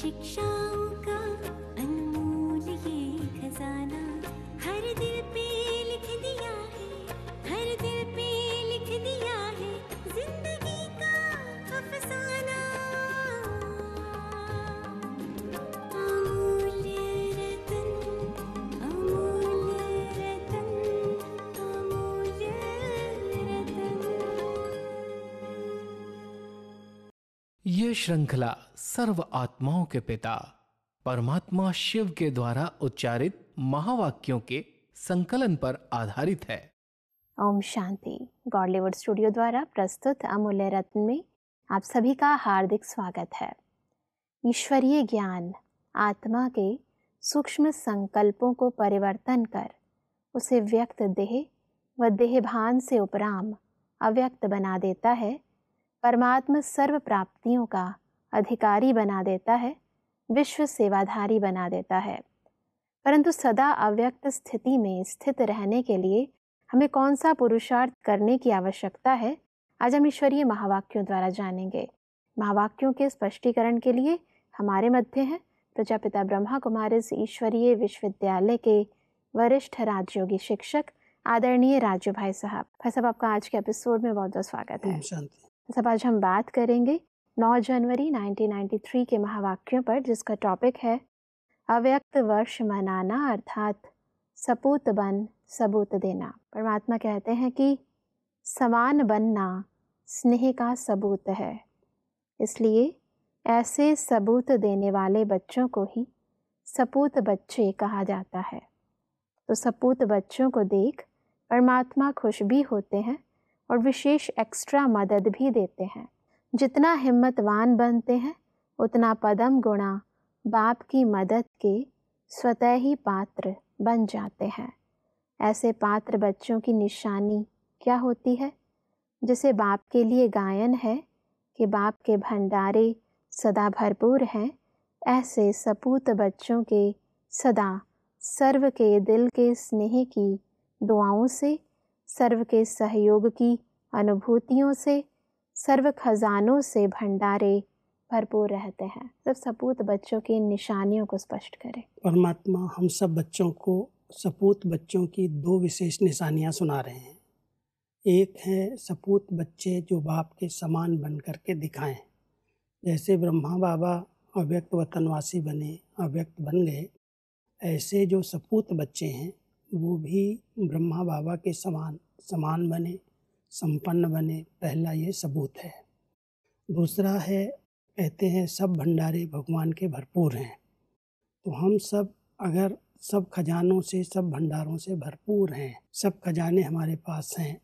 शिक्षाओं का अनमोल ये खजाना हर दिल पे लिख दिया है, हर दिल पे लिख दिया है जिंदगी का अफसाना। अमूल्य रतन, अमूल्य रतन, अमूल्य रतन। ये श्रृंखला सर्व आत्माओं के पिता परमात्मा शिव के द्वारा उच्चारित महावाक्यों के संकलन पर आधारित है। ओम शांति। गॉडलीवुड स्टूडियो द्वारा प्रस्तुत अमूल्य रत्न में आप सभी का हार्दिक स्वागत है। ईश्वरीय ज्ञान आत्मा के सूक्ष्म संकल्पों को परिवर्तन कर उसे व्यक्त देह व देहभान से उपराम अव्यक्त बना देता है, परमात्मा सर्व प्राप्तियों का अधिकारी बना देता है, विश्व सेवाधारी बना देता है। परंतु सदा अव्यक्त स्थिति में स्थित रहने के लिए हमें कौन सा पुरुषार्थ करने की आवश्यकता है, आज हम ईश्वरीय महावाक्यों द्वारा जानेंगे। महावाक्यों के स्पष्टीकरण के लिए हमारे मध्य हैं प्रजापिता ब्रह्मा कुमारिस ईश्वरीय विश्वविद्यालय के वरिष्ठ राजयोगी शिक्षक आदरणीय राजू भाई साहब। भाई साहब, आपका आज के एपिसोड में बहुत बहुत स्वागत है। सब आज हम बात करेंगे 9 जनवरी 1993 के महावाक्यों पर, जिसका टॉपिक है अव्यक्त वर्ष मनाना अर्थात सपूत बन सबूत देना। परमात्मा कहते हैं कि समान बनना स्नेह का सबूत है, इसलिए ऐसे सबूत देने वाले बच्चों को ही सपूत बच्चे कहा जाता है। तो सपूत बच्चों को देख परमात्मा खुश भी होते हैं और विशेष एक्स्ट्रा मदद भी देते हैं। जितना हिम्मतवान बनते हैं उतना पदम गुणा बाप की मदद के स्वतः ही पात्र बन जाते हैं। ऐसे पात्र बच्चों की निशानी क्या होती है? जिसे बाप के लिए गायन है कि बाप के भंडारे सदा भरपूर हैं, ऐसे सपूत बच्चों के सदा सर्व के दिल के स्नेह की दुआओं से, सर्व के सहयोग की अनुभूतियों से, सर्व खजानों से भंडारे भरपूर रहते हैं। सब सपूत बच्चों की निशानियों को स्पष्ट करें। परमात्मा हम सब बच्चों को सपूत बच्चों की 2 विशेष निशानियां सुना रहे हैं। एक है सपूत बच्चे जो बाप के समान बन करके दिखाएं। जैसे ब्रह्मा बाबा अव्यक्त वतनवासी बने, अव्यक्त बन गए, ऐसे जो सपूत बच्चे हैं वो भी ब्रह्मा बाबा के समान बने, संपन्न बने। पहला ये सबूत है। दूसरा है, कहते हैं सब भंडारे भगवान के भरपूर हैं। तो हम सब अगर सब खजानों से, सब भंडारों से भरपूर हैं, सब खजाने हमारे पास हैं,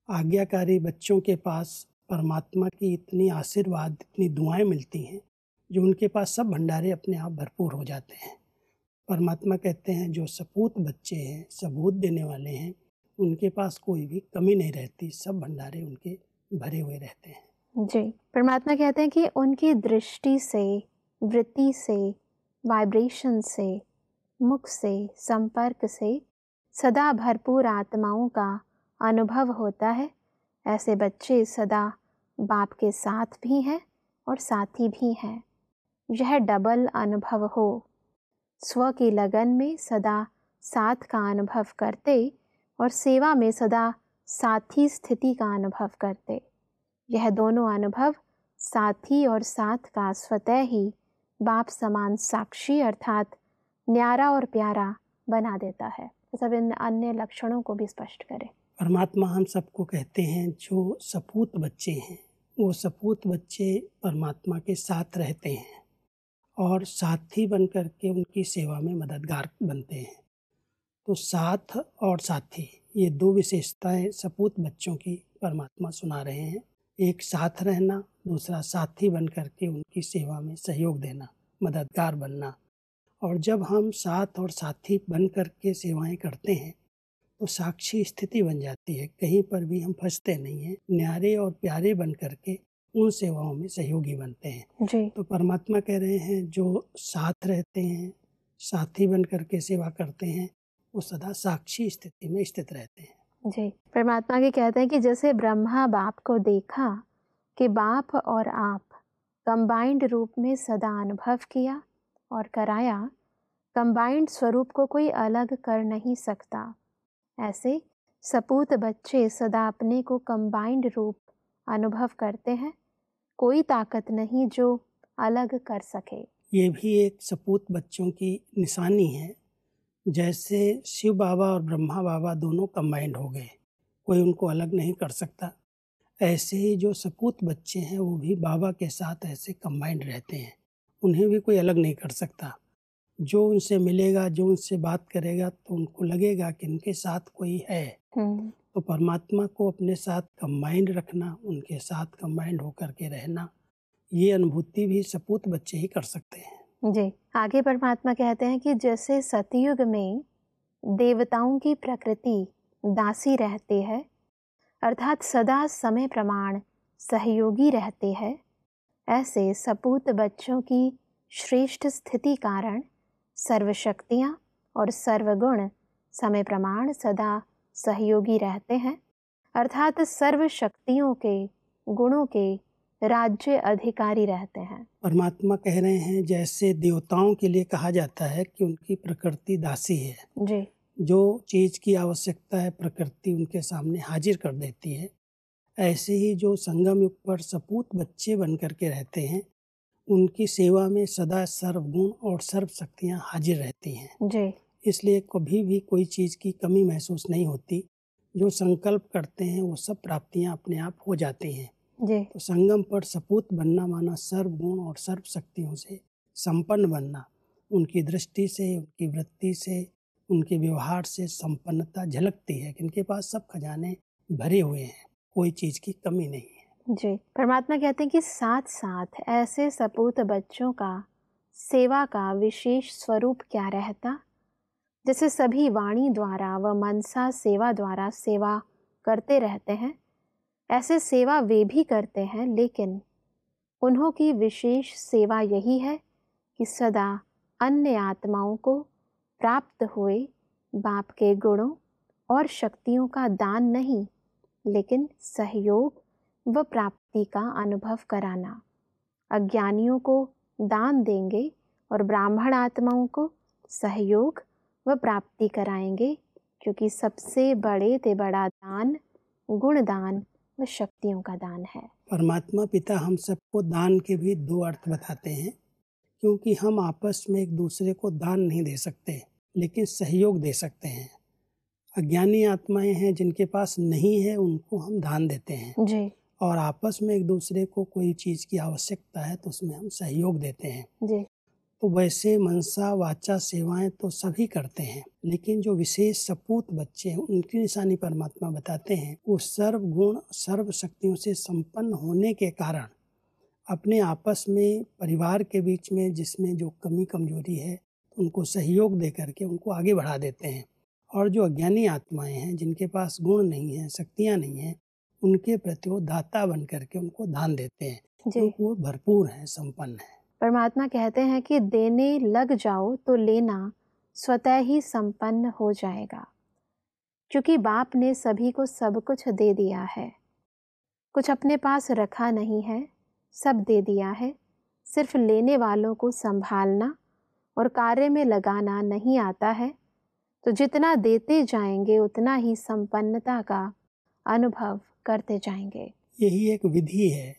आज्ञाकारी बच्चों के पास परमात्मा की इतनी आशीर्वाद, इतनी दुआएं मिलती हैं जो उनके पास सब भंडारे अपने आप भरपूर हो जाते हैं। परमात्मा कहते हैं जो सपूत बच्चे हैं, सबूत देने वाले हैं, उनके पास कोई भी कमी नहीं रहती, सब भंडारे उनके भरे हुए रहते हैं। जी, परमात्मा कहते हैं कि उनकी दृष्टि से, वृत्ति से, वाइब्रेशन से, मुख से, संपर्क से सदा भरपूर आत्माओं का अनुभव होता है। ऐसे बच्चे सदा बाप के साथ भी हैं और साथी भी हैं। यह डबल अनुभव हो, स्व की लगन में सदा साथ का अनुभव करते और सेवा में सदा साथी स्थिति का अनुभव करते। यह दोनों अनुभव साथी और साथ का स्वतः ही बाप समान साक्षी अर्थात न्यारा और प्यारा बना देता है। सब इन अन्य लक्षणों को भी स्पष्ट करें। परमात्मा हम सबको कहते हैं जो सपूत बच्चे हैं, वो सपूत बच्चे परमात्मा के साथ रहते हैं और साथी बन करके उनकी सेवा में मददगार बनते हैं। तो साथ और साथी, ये 2 विशेषताएं सपूत बच्चों की परमात्मा सुना रहे हैं। एक साथ रहना, दूसरा साथी बन करके उनकी सेवा में सहयोग देना, मददगार बनना। और जब हम साथ और साथी बन करके सेवाएं करते हैं तो साक्षी स्थिति बन जाती है, कहीं पर भी हम फंसते नहीं हैं, न्यारे और प्यारे बन करके उन सेवाओं में सहयोगी बनते हैं जी। तो परमात्मा कह रहे हैं जो साथ रहते हैं, साथी बन करके सेवा करते हैं, वो सदा साक्षी स्थिति में स्थित रहते हैं। जी, परमात्मा के कहते हैं कि जैसे ब्रह्मा बाप को देखा कि बाप और आप कंबाइंड रूप में सदा अनुभव किया और कराया, कंबाइंड स्वरूप को कोई अलग कर नहीं सकता। ऐसे सपूत बच्चे सदा अपने को कंबाइंड रूप अनुभव करते हैं, कोई ताकत नहीं जो अलग कर सके। ये भी एक सपूत बच्चों की निशानी है। जैसे शिव बाबा और ब्रह्मा बाबा दोनों कंबाइंड हो गए, कोई उनको अलग नहीं कर सकता, ऐसे ही जो सपूत बच्चे हैं वो भी बाबा के साथ ऐसे कंबाइंड रहते हैं, उन्हें भी कोई अलग नहीं कर सकता। जो उनसे मिलेगा, जो उनसे बात करेगा तो उनको लगेगा कि इनके साथ कोई है। तो परमात्मा को अपने साथ कंबाइंड रखना, उनके साथ कंबाइंड होकर के रहना, ये अनुभूति भी सपूत बच्चे ही कर सकते हैं। जी, आगे परमात्मा कहते हैं कि जैसे सतयुग में देवताओं की प्रकृति दासी रहती है, अर्थात सदा समय प्रमाण सहयोगी रहते हैं, ऐसे सपूत बच्चों की श्रेष्ठ स्थिति कारण सर्वशक्तियाँ और सर्वगुण समय प्रमाण सदा सहयोगी रहते हैं, अर्थात सर्व शक्तियों के गुणों के राज्य अधिकारी रहते हैं। परमात्मा कह रहे हैं जैसे देवताओं के लिए कहा जाता है कि उनकी प्रकृति दासी है जी, जो चीज़ की आवश्यकता है प्रकृति उनके सामने हाजिर कर देती है, ऐसे ही जो संगम युग पर सपूत बच्चे बन करके रहते हैं उनकी सेवा में सदा सर्वगुण और सर्व शक्तियाँ हाजिर रहती हैं जी, इसलिए कभी भी कोई चीज़ की कमी महसूस नहीं होती। जो संकल्प करते हैं वो सब प्राप्तियाँ अपने आप हो जाती हैं। जी, तो संगम पर सपूत बनना माना सर्वगुण और सर्व शक्तियों से संपन्न बनना, उनकी दृष्टि से, उनकी वृत्ति से, उनके व्यवहार से संपन्नता झलकती है कि इनके पास सब खजाने भरे हुए हैं, कोई चीज़ की कमी नहीं है। जी, परमात्मा कहते हैं कि साथ साथ ऐसे सपूत बच्चों का सेवा का विशेष स्वरूप क्या रहता, जैसे सभी वाणी द्वारा व मनसा सेवा द्वारा सेवा करते रहते हैं, ऐसे सेवा वे भी करते हैं, लेकिन उन्हों की विशेष सेवा यही है कि सदा अन्य आत्माओं को प्राप्त हुए बाप के गुणों और शक्तियों का दान नहीं, लेकिन सहयोग व प्राप्ति का अनुभव कराना। अज्ञानियों को दान देंगे और ब्राह्मण आत्माओं को सहयोग व प्राप्ति कराएंगे, क्योंकि सबसे बड़े ते बड़ा दान गुणदान व शक्तियों का दान है। परमात्मा पिता हम सबको दान के भी दो अर्थ बताते हैं, क्योंकि हम आपस में एक दूसरे को दान नहीं दे सकते लेकिन सहयोग दे सकते हैं। अज्ञानी आत्माएं हैं जिनके पास नहीं है उनको हम दान देते हैं जी, और आपस में एक दूसरे को कोई चीज़ की आवश्यकता है तो उसमें हम सहयोग देते हैं। जी, तो वैसे मनसा वाचा सेवाएं तो सभी करते हैं, लेकिन जो विशेष सपूत बच्चे हैं उनकी निशानी परमात्मा बताते हैं, वो सर्व गुण सर्व शक्तियों से संपन्न होने के कारण अपने आपस में परिवार के बीच में जिसमें जो कमी कमजोरी है उनको सहयोग दे करके उनको आगे बढ़ा देते हैं। और जो अज्ञानी आत्माएं हैं जिनके पास गुण नहीं है, शक्तियाँ नहीं हैं, उनके प्रति वो दाता बन करके उनको दान देते हैं, क्योंकि वो भरपूर हैं, संपन्न हैं। परमात्मा कहते हैं कि देने लग जाओ तो लेना स्वतः ही संपन्न हो जाएगा, क्योंकि बाप ने सभी को सब कुछ दे दिया है, कुछ अपने पास रखा नहीं है, सब दे दिया है। सिर्फ लेने वालों को संभालना और कार्य में लगाना नहीं आता है, तो जितना देते जाएंगे उतना ही संपन्नता का अनुभव करते जाएंगे। यही एक विधि है।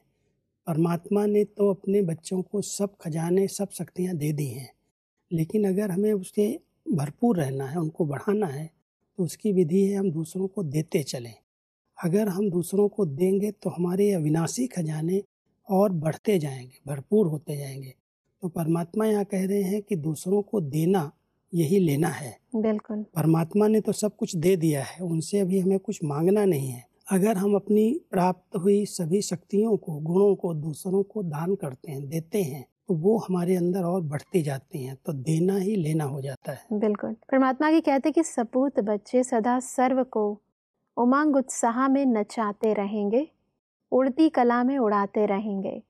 परमात्मा ने तो अपने बच्चों को सब खजाने सब शक्तियाँ दे दी हैं, लेकिन अगर हमें उसके भरपूर रहना है, उनको बढ़ाना है, तो उसकी विधि है हम दूसरों को देते चलें। अगर हम दूसरों को देंगे तो हमारे अविनाशी खजाने और बढ़ते जाएंगे, भरपूर होते जाएंगे। तो परमात्मा यहाँ कह रहे हैं कि दूसरों को देना यही लेना है। बिल्कुल, परमात्मा ने तो सब कुछ दे दिया है, उनसे अभी हमें कुछ मांगना नहीं है। अगर हम अपनी प्राप्त हुई सभी शक्तियों को, गुणों को दूसरों को दान करते हैं, देते हैं, तो वो हमारे अंदर और बढ़ती जाती हैं, तो देना ही लेना हो जाता है। बिल्कुल। परमात्मा की कहते कि सपूत बच्चे सदा सर्व को उमंग उत्साह में नचाते रहेंगे, उड़ती कला में उड़ाते रहेंगे।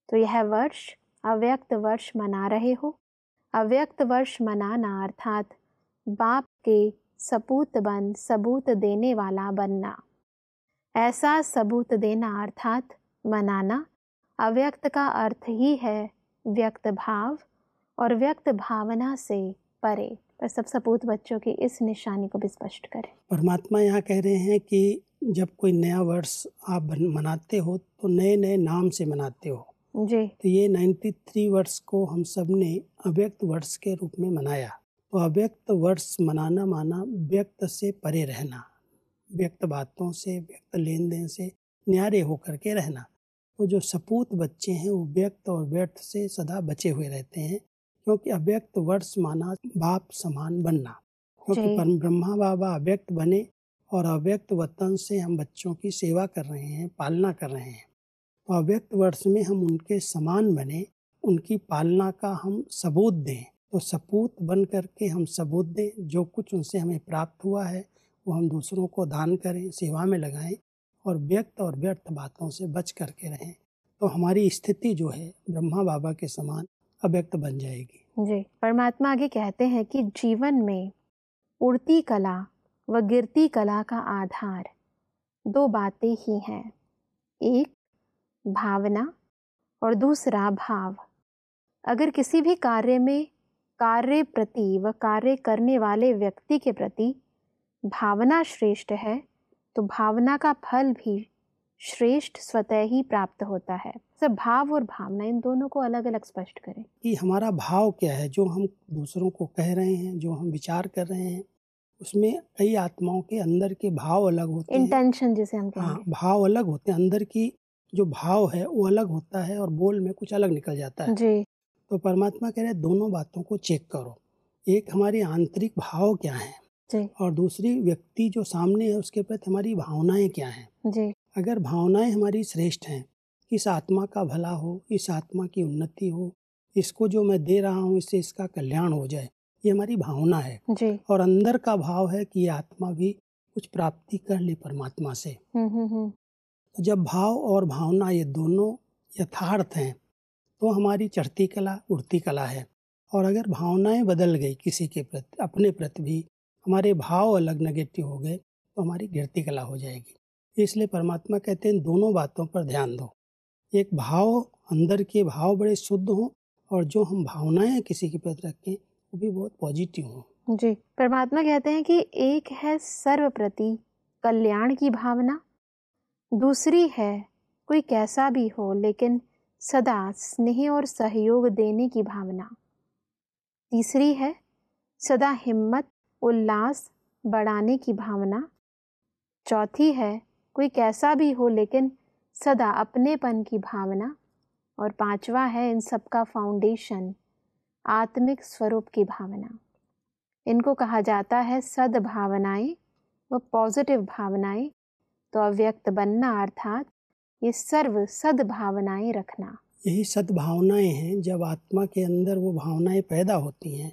तो यह वर्ष अव्यक्त वर्ष मना रहे हो। अव्यक्त वर्ष मनाना अर्थात बाप के सपूत बन सबूत देने वाला बनना। ऐसा सबूत देना अर्थात मनाना, अव्यक्त का अर्थ ही है व्यक्त भाव और व्यक्त भावना से परे। पर सब सपूत बच्चों की इस निशानी को भी स्पष्ट करें। परमात्मा यहाँ कह रहे हैं कि जब कोई नया वर्ष आप मनाते हो तो नए नए नाम से मनाते हो जी। तो ये 93 वर्ष को हम सब ने अव्यक्त वर्ष के रूप में मनाया। तो अव्यक्त वर्ष मनाना माना व्यक्त से परे रहना, व्यक्त बातों से, व्यक्त लेन देन से न्यारे होकर के रहना। तो जो सपूत बच्चे हैं वो व्यक्त और व्यर्थ से सदा बचे हुए रहते हैं, क्योंकि अव्यक्त वर्ष माना बाप समान बनना। क्योंकि परम ब्रह्मा बाबा अव्यक्त बने और अव्यक्त वतन से हम बच्चों की सेवा कर रहे हैं, पालना कर रहे हैं। तो अव्यक्त वर्ष में हम उनके समान बने, उनकी पालना का हम सबूत दें। तो सपूत बन करके हम सबूत दें, जो कुछ उनसे हमें प्राप्त हुआ है वो हम दूसरों को दान करें, सेवा में लगाएं और व्यक्त और व्यर्थ बातों से बच करके रहें। तो हमारी स्थिति जो है ब्रह्मा बाबा के समान अव्यक्त बन जाएगी। जी। परमात्मा आगे कहते हैं कि जीवन में उड़ती कला व गिरती कला का आधार दो बातें ही हैं, एक भावना और दूसरा भाव। अगर किसी भी कार्य में कार्य प्रति व कार्य करने वाले व्यक्ति के प्रति भावना श्रेष्ठ है तो भावना का फल भी श्रेष्ठ स्वतः ही प्राप्त होता है। सब भाव और भावना इन दोनों को अलग अलग स्पष्ट करें कि हमारा भाव क्या है, जो हम दूसरों को कह रहे हैं, जो हम विचार कर रहे हैं, उसमें कई आत्माओं के अंदर के भाव अलग होते हैं। इंटेंशन जिसे हम कहते हैं। हाँ, भाव अलग होते हैं, अंदर की जो भाव है वो अलग होता है और बोल में कुछ अलग निकल जाता है जी। तो परमात्मा कह रहे हैं दोनों बातों को चेक करो। एक हमारी आंतरिक भाव क्या है जी। और दूसरी व्यक्ति जो सामने है उसके प्रति हमारी भावनाएं क्या हैं। जी। अगर भावनाएं हमारी श्रेष्ठ हैं, इस आत्मा का भला हो, इस आत्मा की उन्नति हो, इसको जो मैं दे रहा हूँ इससे इसका कल्याण हो जाए, ये हमारी भावना है। जी। और अंदर का भाव है कि ये आत्मा भी कुछ प्राप्ति कर ले परमात्मा से। तो जब भाव और भावना ये दोनों यथार्थ हैं तो हमारी चढ़ती कला उड़ती कला है। और अगर भावनाएं बदल गई किसी के प्रति, अपने प्रति भी हमारे भाव अलग नेगेटिव हो गए तो हमारी गिरती कला हो जाएगी। इसलिए परमात्मा कहते हैं दोनों बातों पर ध्यान दो। एक भाव, अंदर के भाव बड़े शुद्ध हों और जो हम भावनाएं किसी के प्रति रखें वो भी बहुत पॉजिटिव हों। जी। परमात्मा कहते हैं कि एक है सर्व प्रति कल्याण की भावना, दूसरी है कोई कैसा भी हो लेकिन सदा स्नेह और सहयोग देने की भावना, तीसरी है सदा हिम्मत उल्लास बढ़ाने की भावना, चौथी है कोई कैसा भी हो लेकिन सदा अपनेपन की भावना, और पांचवा है इन सब का फाउंडेशन आत्मिक स्वरूप की भावना। इनको कहा जाता है सद्भावनाएं व पॉजिटिव भावनाएं। तो अव्यक्त बनना अर्थात ये सर्व सद्भावनाएं रखना। यही सद्भावनाएं हैं। जब आत्मा के अंदर वो भावनाएं पैदा होती हैं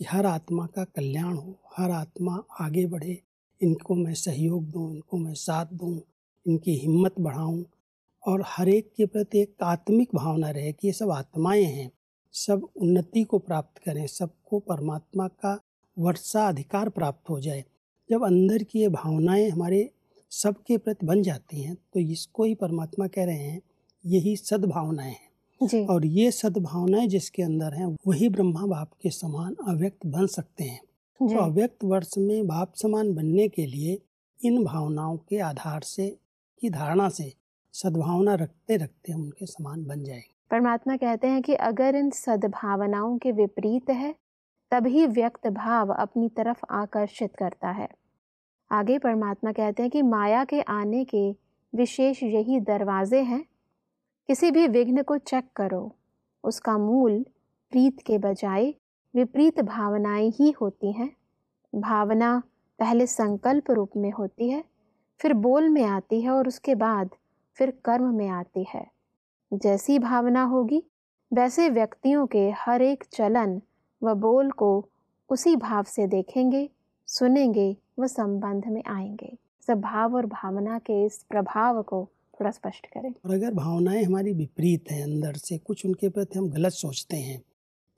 कि हर आत्मा का कल्याण हो, हर आत्मा आगे बढ़े, इनको मैं सहयोग दूं, इनको मैं साथ दूं, इनकी हिम्मत बढ़ाऊं और हर एक के प्रति एक आत्मिक भावना रहे कि ये सब आत्माएं हैं, सब उन्नति को प्राप्त करें, सबको परमात्मा का वर्षा अधिकार प्राप्त हो जाए। जब अंदर की ये भावनाएं हमारे सबके प्रति बन जाती हैं तो इसको ही परमात्मा कह रहे हैं यही सद्भावनाएं हैं। जी। और ये सद्भावनाएं जिसके अंदर हैं वही ब्रह्मा बाप के समान अव्यक्त बन सकते हैं। तो अव्यक्त वर्ष में बाप समान बनने के लिए इन भावनाओं के आधार से की धारणा से सद्भावना रखते रखते हम उनके समान बन जाएंगे। परमात्मा कहते हैं कि अगर इन सद्भावनाओं के विपरीत है तभी व्यक्त भाव अपनी तरफ आकर्षित करता है। आगे परमात्मा कहते हैं कि माया के आने के विशेष यही दरवाजे हैं। किसी भी विघ्न को चेक करो, उसका मूल प्रीत के बजाय विपरीत भावनाएं ही होती हैं। भावना पहले संकल्प रूप में होती है, फिर बोल में आती है और उसके बाद फिर कर्म में आती है। जैसी भावना होगी वैसे व्यक्तियों के हर एक चलन व बोल को उसी भाव से देखेंगे, सुनेंगे व संबंध में आएंगे। सब भाव और भावना के इस प्रभाव को थोड़ा स्पष्ट करें। और अगर भावनाएं हमारी विपरीत हैं, अंदर से कुछ उनके प्रति हम गलत सोचते हैं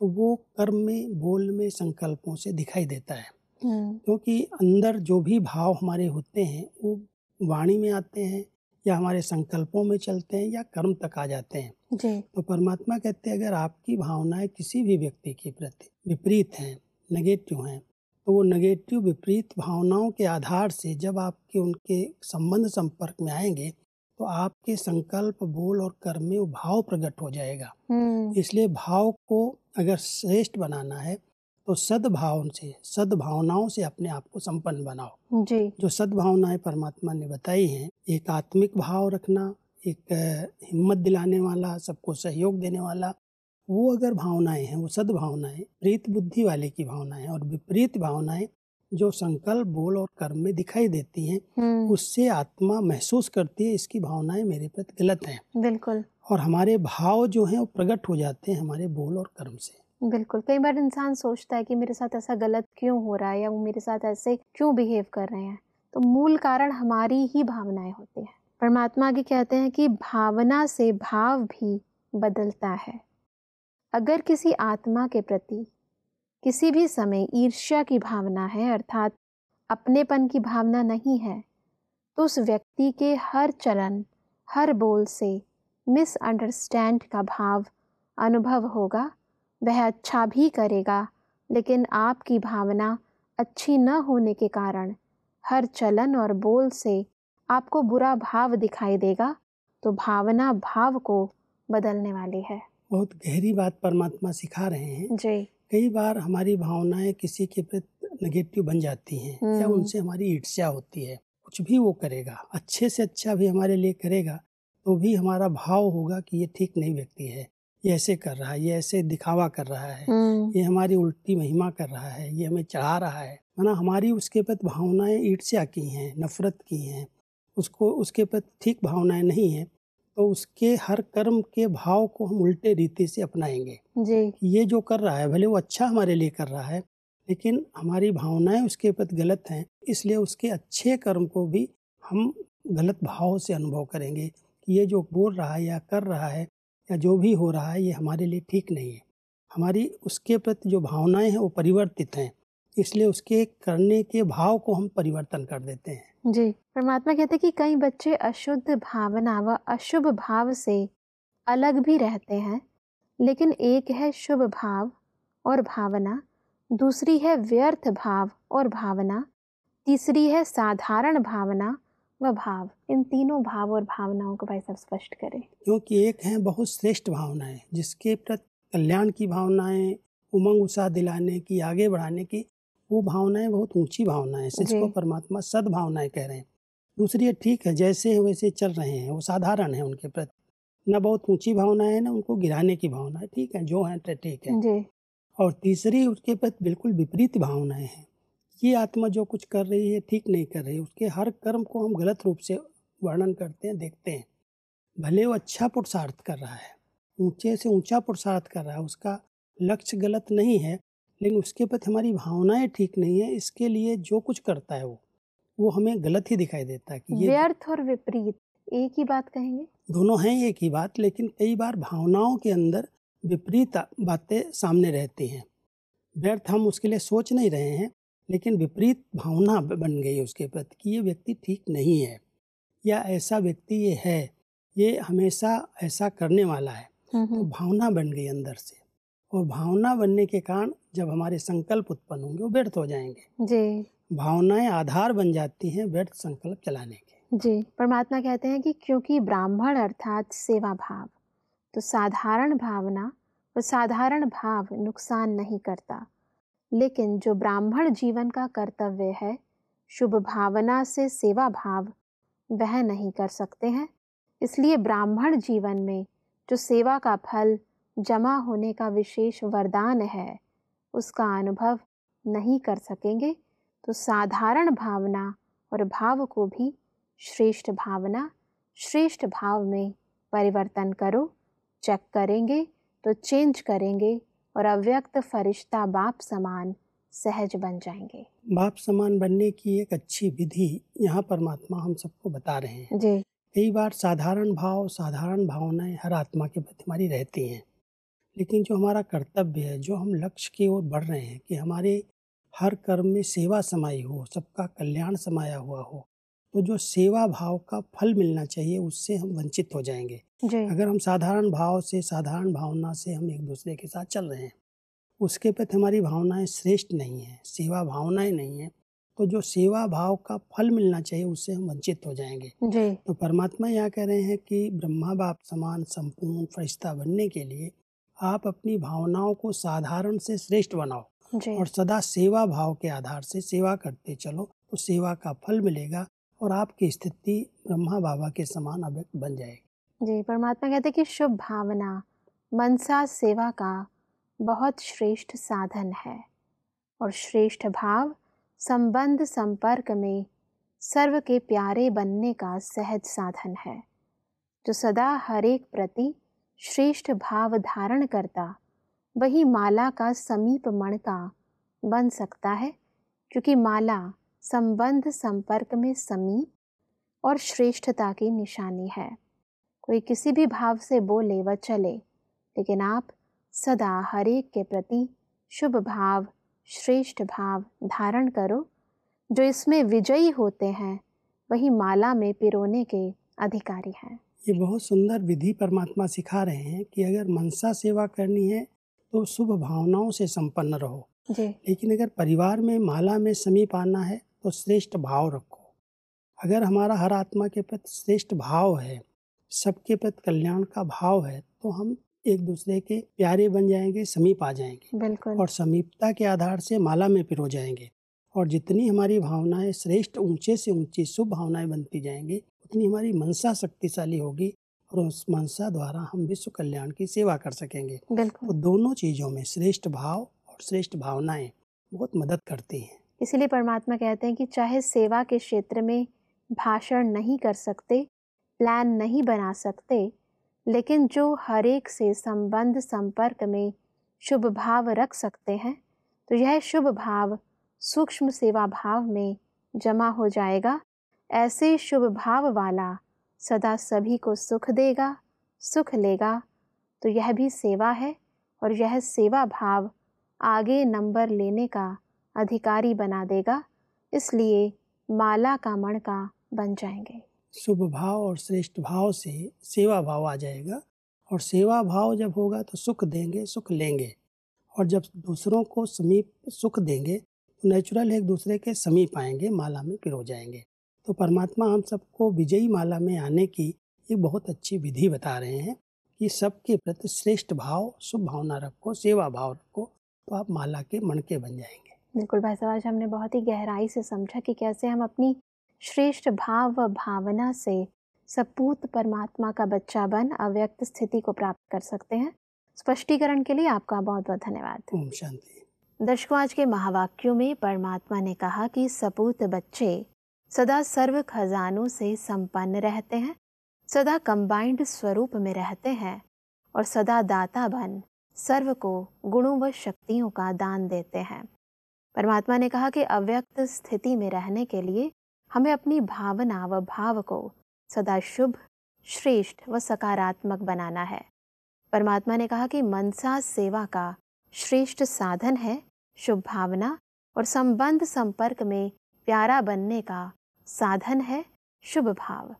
तो वो कर्म में, बोल में, संकल्पों से दिखाई देता है। क्योंकि अंदर जो भी भाव हमारे होते हैं वो वाणी में आते हैं या हमारे संकल्पों में चलते हैं या कर्म तक आ जाते हैं। जी। तो परमात्मा कहते हैं अगर आपकी भावनाएं किसी भी व्यक्ति के प्रति विपरीत हैं, नेगेटिव हैं, तो वो नेगेटिव विपरीत भावनाओं के आधार से जब आपके उनके संबंध संपर्क में आएंगे तो आपके संकल्प, बोल और कर्म में वो भाव प्रकट हो जाएगा। इसलिए भाव को अगर श्रेष्ठ बनाना है तो सद्भाव से, सद्भावनाओं से अपने आप को संपन्न बनाओ। जी। जो सद्भावनाएं परमात्मा ने बताई हैं, एक आत्मिक भाव रखना, एक हिम्मत दिलाने वाला, सबको सहयोग देने वाला, वो अगर भावनाएं हैं, वो सद्भावनाएं प्रीत बुद्धि वाले की भावनाएं, और विपरीत भावनाएं जो संकल्प, बोल और कर्म में दिखाई देती हैं, उससे आत्मा महसूस करती है इसकी भावनाएं मेरे प्रति गलत हैं। बिल्कुल। और हमारे भाव जो हैं वो प्रकट हो जाते हैं हमारे बोल और कर्म से। बिल्कुल। कई बार इंसान सोचता है कि मेरे साथ ऐसा गलत क्यों हो रहा है, या वो मेरे साथ ऐसे क्यों बिहेव कर रहे हैं, तो मूल कारण हमारी ही भावनाएं होती हैं। परमात्मा आगे कहते हैं कि भावना से भाव भी बदलता है। अगर किसी आत्मा के प्रति किसी भी समय ईर्ष्या की भावना है, अर्थात अपनेपन की भावना नहीं है, तो उस व्यक्ति के हर चलन, हर बोल से मिसअंडरस्टैंड का भाव अनुभव होगा। वह अच्छा भी करेगा, लेकिन आपकी भावना अच्छी न होने के कारण हर चलन और बोल से आपको बुरा भाव दिखाई देगा। तो भावना भाव को बदलने वाली है। बहुत गहरी बात परमात्मा सिखा रहे हैं। जी। कई बार हमारी भावनाएं किसी के प्रति नेगेटिव बन जाती हैं या उनसे हमारी ईर्ष्या होती है। कुछ भी वो करेगा, अच्छे से अच्छा भी हमारे लिए करेगा, तो भी हमारा भाव होगा कि ये ठीक नहीं व्यक्ति है, ये ऐसे कर रहा है, ये ऐसे दिखावा कर रहा है, ये हमारी उल्टी महिमा कर रहा है, ये हमें चढ़ा रहा है ना। हमारी उसके प्रति भावनाएं ईर्ष्या की हैं, नफरत की हैं, उसके प्रति ठीक भावनाएं नहीं हैं, तो उसके हर कर्म के भाव को हम उल्टे रीति से अपनाएंगे। जी। ये जो कर रहा है, भले वो अच्छा हमारे लिए कर रहा है, लेकिन हमारी भावनाएं उसके प्रति गलत हैं, इसलिए उसके अच्छे कर्म को भी हम गलत भाव से अनुभव करेंगे कि ये जो बोल रहा है या कर रहा है या जो भी हो रहा है, ये हमारे लिए ठीक नहीं है। हमारी उसके प्रति जो भावनाएं हैं वो परिवर्तित हैं, इसलिए उसके करने के भाव को हम परिवर्तन कर देते हैं। जी। परमात्मा कहते हैं कि कई बच्चे अशुद्ध भावना व अशुभ भाव से अलग भी रहते हैं, लेकिन एक है शुभ भाव और भावना, दूसरी है व्यर्थ भाव और भावना, तीसरी है साधारण भावना व भाव। इन तीनों भाव और भावनाओं को भाई साहब स्पष्ट करें। क्योंकि एक है बहुत श्रेष्ठ भावनाएं, जिसके प्रति कल्याण की भावनाएं, उमंग उत्साह दिलाने की, आगे बढ़ाने की, वो भावनाएं बहुत ऊंची भावनाएं, जिसको परमात्मा सद्भावनाएं कह रहे हैं। दूसरी है ठीक है, जैसे है वैसे चल रहे हैं, वो साधारण है, उनके प्रति न बहुत ऊंची भावनाएं है, न उनको गिराने की भावना है, ठीक है, जो है ठीक है जी। और तीसरी उसके प्रति बिल्कुल विपरीत भावनाएं हैं। ये आत्मा जो कुछ कर रही है ठीक नहीं कर रही है, उसके हर कर्म को हम गलत रूप से वर्णन करते हैं, देखते हैं। भले वो अच्छा पुरुषार्थ कर रहा है, ऊंचे से ऊंचा पुरुषार्थ कर रहा है, उसका लक्ष्य गलत नहीं है, लेकिन उसके प्रति हमारी भावनाएं ठीक नहीं है, इसके लिए जो कुछ करता है वो हमें गलत ही दिखाई देता है कि ये व्यर्थ और विपरीत एक ही बात कहेंगे? दोनों हैं एक ही बात, लेकिन कई बार भावनाओं के अंदर विपरीत बातें सामने रहती हैं। व्यर्थ हम उसके लिए सोच नहीं रहे हैं, लेकिन विपरीत भावना बन गई उसके प्रति कि ये व्यक्ति ठीक नहीं है, या ऐसा व्यक्ति ये है, ये हमेशा ऐसा करने वाला है। तो भावना बन गई अंदर से, और भावना बनने के कारण जब हमारे संकल्प उत्पन्न होंगे वो व्यर्थ हो जाएंगे। जी। भावनाएं आधार बन जाती हैं व्यर्थ संकल्प चलाने के। जी। परमात्मा कहते हैं कि क्योंकि ब्राह्मण अर्थात सेवा भाव, तो साधारण भावना व साधारण भाव नुकसान नहीं करता, लेकिन जो ब्राह्मण जीवन का कर्तव्य है, शुभ भावना से सेवा भाव, वह नहीं कर सकते हैं। इसलिए ब्राह्मण जीवन में जो सेवा का फल जमा होने का विशेष वरदान है, उसका अनुभव नहीं कर सकेंगे। तो साधारण भावना और भाव को भी श्रेष्ठ भावना, श्रेष्ठ भाव में परिवर्तन करो। चेक करेंगे तो चेंज करेंगे और अव्यक्त फरिश्ता बाप समान सहज बन जाएंगे। बाप समान बनने की एक अच्छी विधि यहाँ परमात्मा हम सबको बता रहे हैं। जी। कई बार साधारण भाव, साधारण भावनाएं हर आत्मा के प्रति हमारी रहती हैं, लेकिन जो हमारा कर्तव्य है, जो हम लक्ष्य की ओर बढ़ रहे हैं कि हमारे हर कर्म में सेवा समाई हो, सबका कल्याण समाया हुआ हो, तो जो सेवा भाव का फल मिलना चाहिए उससे हम वंचित हो जाएंगे। जी। अगर हम साधारण भाव से, साधारण भावना से हम एक दूसरे के साथ चल रहे हैं, उसके प्रति हमारी भावनाएं श्रेष्ठ नहीं है, सेवा भावनाएं नहीं है, तो जो सेवा भाव का फल मिलना चाहिए उससे हम वंचित हो जाएंगे। जी। तो परमात्मा यहाँ कह रहे हैं कि ब्रह्मा बाप समान संपूर्ण फरिश्ता बनने के लिए आप अपनी भावनाओं को साधारण से श्रेष्ठ बनाओ जी। और सदा सेवा भाव के आधार से सेवा करते चलो, तो सेवा का फल मिलेगा और आपकी स्थिति ब्रह्मा बाबा के समान अव्यक्त बन जाएगी। जी, परमात्मा कहते हैं कि शुभ भावना मनसा सेवा का बहुत श्रेष्ठ साधन है और श्रेष्ठ भाव संबंध संपर्क में सर्व के प्यारे बनने का सहज साधन है। जो सदा हर एक प्रति श्रेष्ठ भाव धारण करता वही माला का समीप मणका बन सकता है, क्योंकि माला संबंध संपर्क में समीप और श्रेष्ठता की निशानी है। कोई किसी भी भाव से बोले व चले, लेकिन आप सदा हर एक के प्रति शुभ भाव, श्रेष्ठ भाव धारण करो। जो इसमें विजयी होते हैं वही माला में पिरोने के अधिकारी हैं। ये बहुत सुंदर विधि परमात्मा सिखा रहे हैं कि अगर मनसा सेवा करनी है तो शुभ भावनाओं से संपन्न रहो जी। लेकिन अगर परिवार में माला में समीप आना है तो श्रेष्ठ भाव रखो। अगर हमारा हर आत्मा के प्रति श्रेष्ठ भाव है, सबके प्रति कल्याण का भाव है, तो हम एक दूसरे के प्यारे बन जाएंगे, समीप आ जाएंगे। बिल्कुल। और समीपता के आधार से माला में पिरो जाएंगे और जितनी हमारी भावनाएं श्रेष्ठ, ऊंचे से ऊंची शुभ भावनाएं बनती जाएंगी, उतनी हमारी मनसा शक्तिशाली होगी और उस मनसा द्वारा हम विश्व कल्याण की सेवा कर सकेंगे। बिल्कुल। तो दोनों चीजों में श्रेष्ठ भाव और श्रेष्ठ भावनाएं बहुत मदद करती हैं। इसीलिए परमात्मा कहते हैं कि चाहे सेवा के क्षेत्र में भाषण नहीं कर सकते, प्लान नहीं बना सकते, लेकिन जो हर एक से संबंध संपर्क में शुभ भाव रख सकते हैं, तो यह शुभ भाव सूक्ष्म सेवा भाव में जमा हो जाएगा। ऐसे शुभ भाव वाला सदा सभी को सुख देगा, सुख लेगा। तो यह भी सेवा है और यह सेवा भाव आगे नंबर लेने का अधिकारी बना देगा, इसलिए माला का मणका बन जाएंगे। शुभ भाव और श्रेष्ठ भाव से सेवा भाव आ जाएगा और सेवा भाव जब होगा तो सुख देंगे, सुख लेंगे। और जब दूसरों को समीप सुख देंगे तो नेचुरल एक दूसरे के समीप आएंगे, माला में पिरो जाएंगे। तो परमात्मा हम सबको विजयी माला में आने की एक बहुत अच्छी विधि बता रहे हैं कि सबके प्रति श्रेष्ठ भाव, शुभ भावना रखो, सेवा भाव रखो, तो आप माला के मणके बन जाएंगे। बिल्कुल भाई साहब, आज हमने बहुत ही गहराई से समझा कि कैसे हम अपनी श्रेष्ठ भाव व भावना से सपूत परमात्मा का बच्चा बन अव्यक्त स्थिति को प्राप्त कर सकते हैं। स्पष्टीकरण के लिए आपका बहुत बहुत धन्यवाद। ओम शांति। दर्शकों, आज के महावाक्यों में परमात्मा ने कहा कि सपूत बच्चे सदा सर्व खजानों से संपन्न रहते हैं, सदा कंबाइंड स्वरूप में रहते हैं और सदा दाता बन सर्व को गुणों व शक्तियों का दान देते हैं। परमात्मा ने कहा कि अव्यक्त स्थिति में रहने के लिए हमें अपनी भावना व भाव को सदा शुभ, श्रेष्ठ व सकारात्मक बनाना है। परमात्मा ने कहा कि मनसा सेवा का श्रेष्ठ साधन है शुभ भावना और संबंध संपर्क में प्यारा बनने का साधन है शुभ भाव।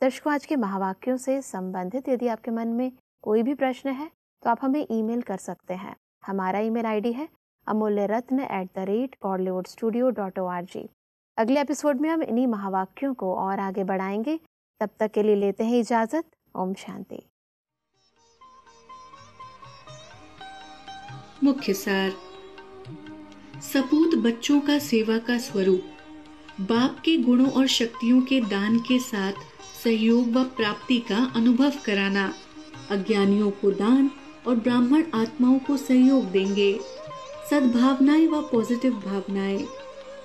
दर्शकों, आज के महावाक्यों से संबंधित यदि आपके मन में कोई भी प्रश्न है तो आप हमें ईमेल कर सकते हैं। हमारा ईमेल आईडी है amulyaratna@bollywoodstudio.org। अगले एपिसोड में हम इन्हीं महावाक्यों को और आगे बढ़ाएंगे। तब तक के लिए लेते हैं इजाजत। ओम शांति। मुख्य सार। सपूत बच्चों का सेवा का स्वरूप बाप के गुणों और शक्तियों के दान के साथ सहयोग व प्राप्ति का अनुभव कराना। अज्ञानियों को दान और ब्राह्मण आत्माओं को सहयोग देंगे। सद्भावनाएं व पॉजिटिव भावनाएं,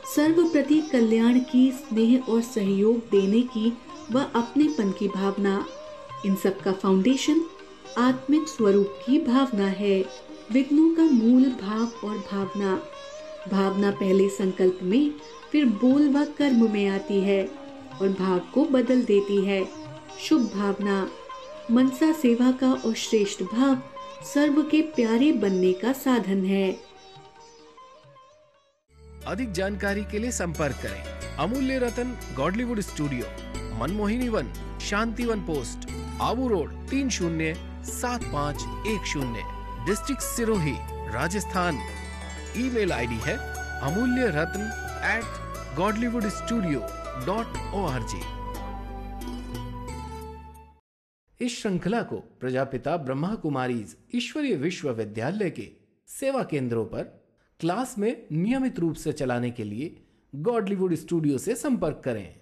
सर्व प्रति कल्याण की, स्नेह और सहयोग देने की व अपनेपन की भावना, इन सब का फाउंडेशन आत्मिक स्वरूप की भावना है। विघ्नों का मूल भाव और भावना। भावना पहले संकल्प में, फिर बोल व कर्म में आती है और भाव को बदल देती है। शुभ भावना मनसा सेवा का और श्रेष्ठ भाव सर्व के प्यारे बनने का साधन है। अधिक जानकारी के लिए संपर्क करें Amulya Ratan Godlywood studio, Manmohini Van, Shantivan post, Abu road 307510, district Sirohi, Rajasthan. Email ID है amulyaratn@godlywoodstudio.org। इस श्रृंखला को प्रजापिता ब्रह्मा कुमारीज ईश्वरीय विश्वविद्यालय के सेवा केंद्रों पर क्लास में नियमित रूप से चलाने के लिए गॉडलीवुड स्टूडियो से संपर्क करें।